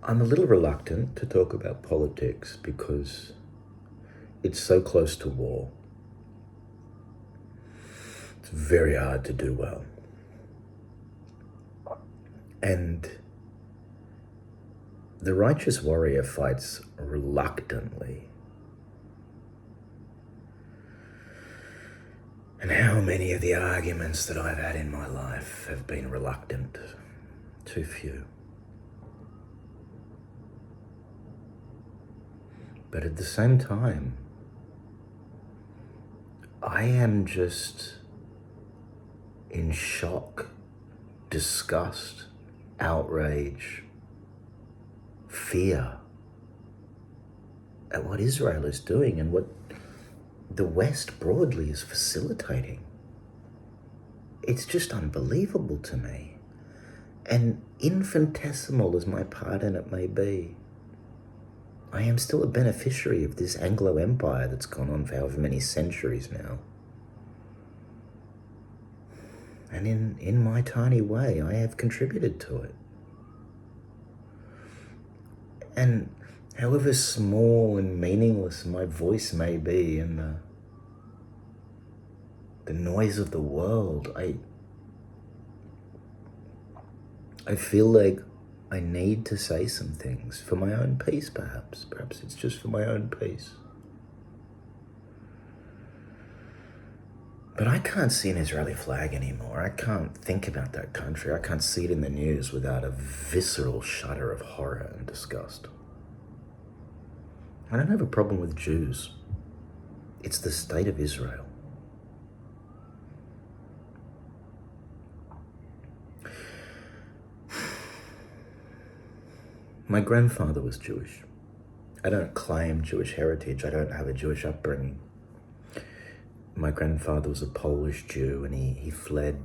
I'm a little reluctant to talk about politics because it's so close to war. It's very hard to do well. And the righteous warrior fights reluctantly. And how many of the arguments that I've had in my life have been reluctant? Too few. But at the same time, I am just in shock, disgust, outrage, fear at what Israel is doing and what the West broadly is facilitating. It's just unbelievable to me. And infinitesimal as my part in it may be, I am still a beneficiary of this Anglo Empire that's gone on for however many centuries now. And in my tiny way, I have contributed to it. And however small and meaningless my voice may be in the noise of the world, I feel like I need to say some things for my own peace, perhaps. Perhaps it's just for my own peace. But I can't see an Israeli flag anymore. I can't think about that country. I can't see it in the news without a visceral shudder of horror and disgust. I don't have a problem with Jews. It's the state of Israel. My grandfather was Jewish. I don't claim Jewish heritage. I don't have a Jewish upbringing. My grandfather was a Polish Jew and he fled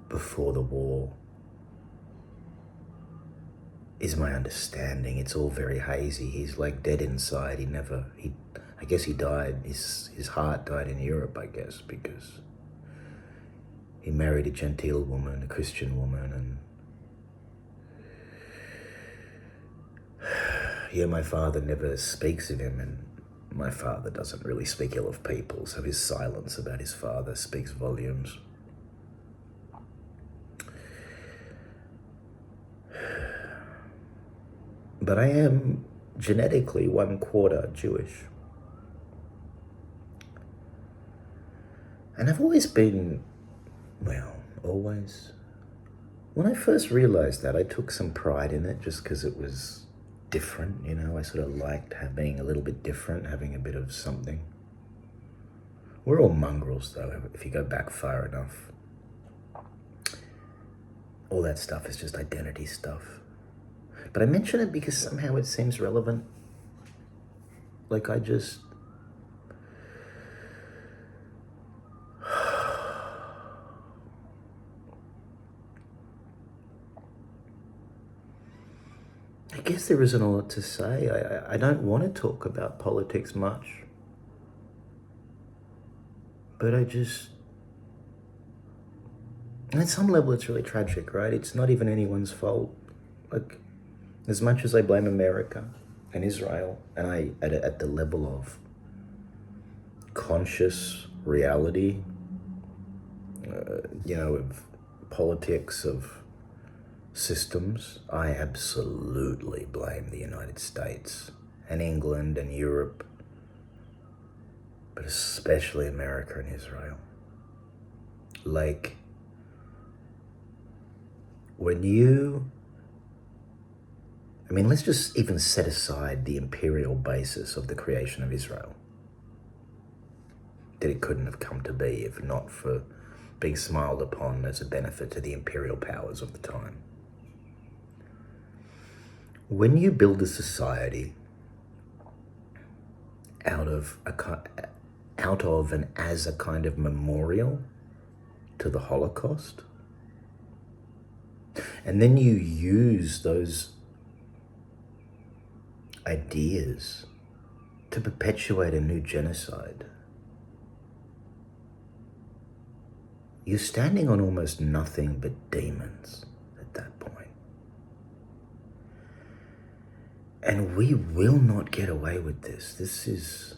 before the war, is my understanding. It's all very hazy. He's like dead inside. I guess he died. His heart died in Europe, I guess, because he married a Gentile woman, a Christian woman, and yeah, my father never speaks of him, and my father doesn't really speak ill of people, so his silence about his father speaks volumes. But I am genetically 1/4 Jewish. And I've always been, always. When I first realized that, I took some pride in it just because it was different, I sort of liked being a little bit different, having a bit of something. We're all mongrels though, if you go back far enough. All that stuff is just identity stuff. But I mention it because somehow it seems relevant. Like I guess there isn't a lot to say. I don't want to talk about politics much. But and at some level it's really tragic, right? It's not even anyone's fault. Like, as much as I blame America and Israel, and at the level of conscious reality, of politics, of systems, I absolutely blame the United States and England and Europe, but especially America and Israel. Like, let's just even set aside the imperial basis of the creation of Israel. That it couldn't have come to be if not for being smiled upon as a benefit to the imperial powers of the time. When you build a society out of and as a kind of memorial to the Holocaust, and then you use those ideas to perpetuate a new genocide, you're standing on almost nothing but demons at that point. And we will not get away with this. This is...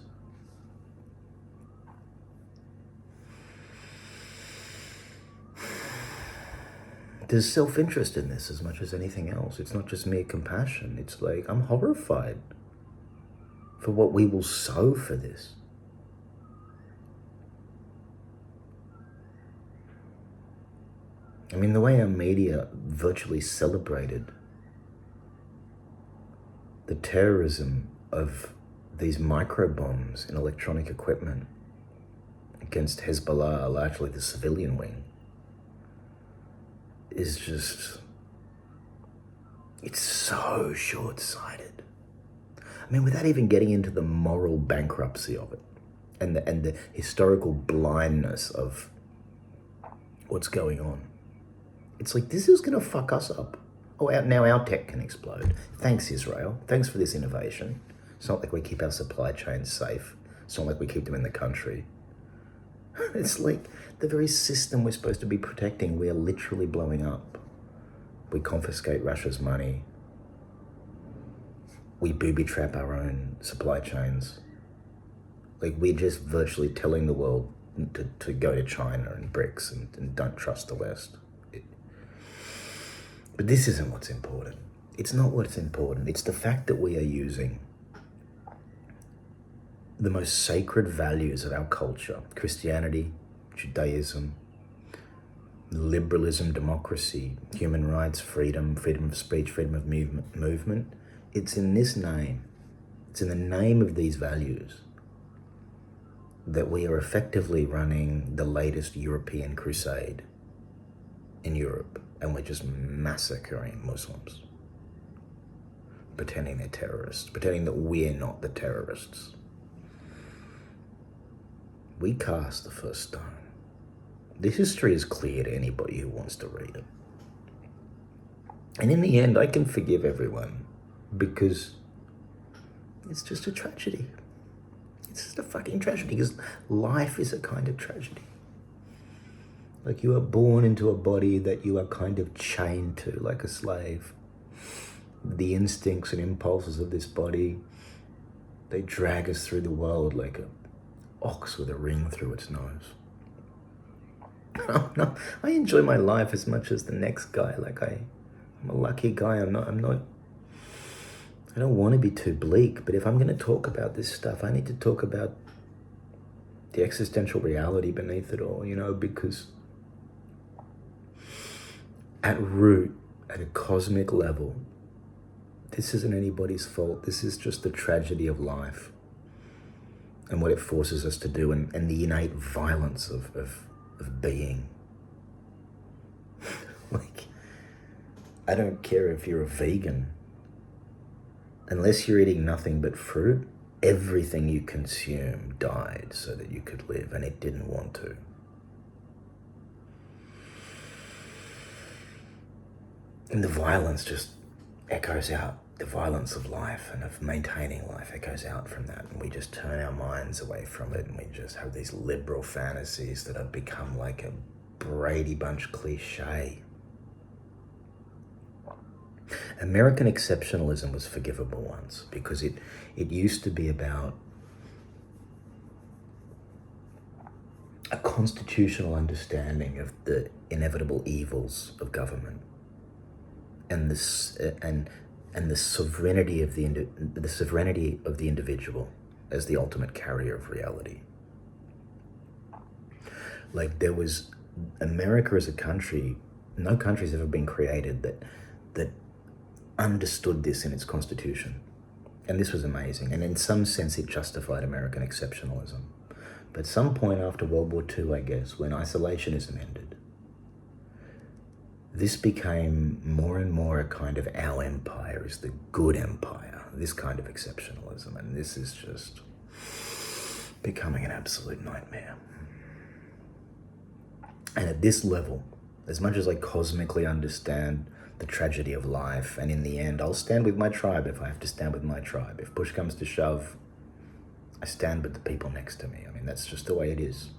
There's self-interest in this as much as anything else. It's not just mere compassion. It's like, I'm horrified for what we will sow for this. I mean, the way our media virtually celebrated the terrorism of these micro bombs in electronic equipment against Hezbollah, largely the civilian wing, is just, it's so short-sighted. I mean, without even getting into the moral bankruptcy of it and the historical blindness of what's going on. It's like, this is going to fuck us up. Oh, now our tech can explode. Thanks, Israel. Thanks for this innovation. It's not like we keep our supply chains safe. It's not like we keep them in the country. It's like the very system we're supposed to be protecting, we are literally blowing up. We confiscate Russia's money. We booby trap our own supply chains. Like, we're just virtually telling the world to go to China and BRICS and don't trust the West. But this isn't what's important. It's not what's important. It's the fact that we are using the most sacred values of our culture, Christianity, Judaism, liberalism, democracy, human rights, freedom, freedom of speech, freedom of movement. It's in this name, it's in the name of these values that we are effectively running the latest European crusade in Europe, and we're just massacring Muslims, pretending they're terrorists, pretending that we're not the terrorists. We cast the first stone. This history is clear to anybody who wants to read it. And in the end, I can forgive everyone because it's just a tragedy. It's just a fucking tragedy, because life is a kind of tragedy. Like, you are born into a body that you are kind of chained to like a slave. The instincts and impulses of this body, they drag us through the world like an ox with a ring through its nose. No, I enjoy my life as much as the next guy. Like, I'm a lucky guy. I don't want to be too bleak, but if I'm going to talk about this stuff, I need to talk about the existential reality beneath it all, because at root, at a cosmic level, this isn't anybody's fault. This is just the tragedy of life and what it forces us to do, and the innate violence of being. Like, I don't care if you're a vegan. Unless you're eating nothing but fruit, everything you consume died so that you could live, and it didn't want to. And the violence just echoes out. The violence of life and of maintaining life echoes out from that. And we just turn our minds away from it, and we just have these liberal fantasies that have become like a Brady Bunch cliche. American exceptionalism was forgivable once because it used to be about a constitutional understanding of the inevitable evils of government and the sovereignty of the individual as the ultimate carrier of reality. Like, there was America as a country. No country's ever been created that understood this in its constitution. And this was amazing. And in some sense, it justified American exceptionalism. But at some point after World War II, I guess, when isolationism ended, this became more and more a kind of our empire is the good empire, this kind of exceptionalism. And this is just becoming an absolute nightmare. And at this level, as much as I cosmically understand the tragedy of life, and in the end, I'll stand with my tribe if I have to stand with my tribe. If push comes to shove, I stand with the people next to me. I mean, that's just the way it is.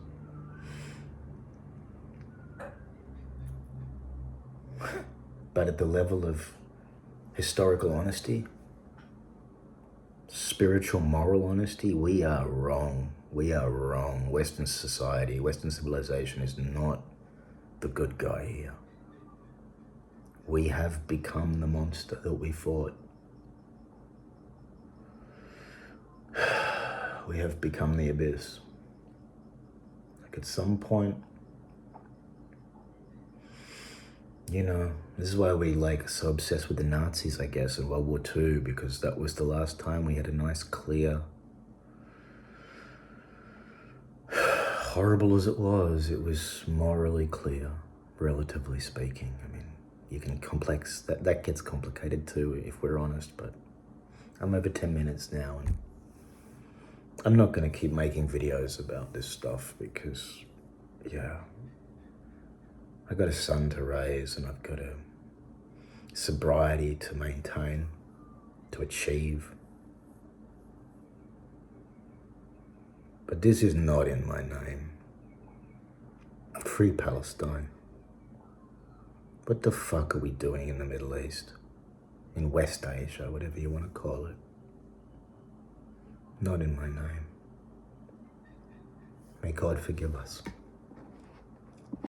But at the level of historical honesty, spiritual, moral honesty, we are wrong. We are wrong. Western society, Western civilization is not the good guy here. We have become the monster that we fought. We have become the abyss. Like at some point, you know, this is why we like so obsessed with the Nazis, I guess, in World War II, because that was the last time we had a nice, clear, horrible as it was morally clear, relatively speaking. I mean, you can that gets complicated too, if we're honest, but I'm over 10 minutes now, and I'm not going to keep making videos about this stuff because, yeah, I got a son to raise and I've got a sobriety to maintain, to achieve. But this is not in my name. Free Palestine. What the fuck are we doing in the Middle East? In West Asia, whatever you want to call it. Not in my name. May God forgive us.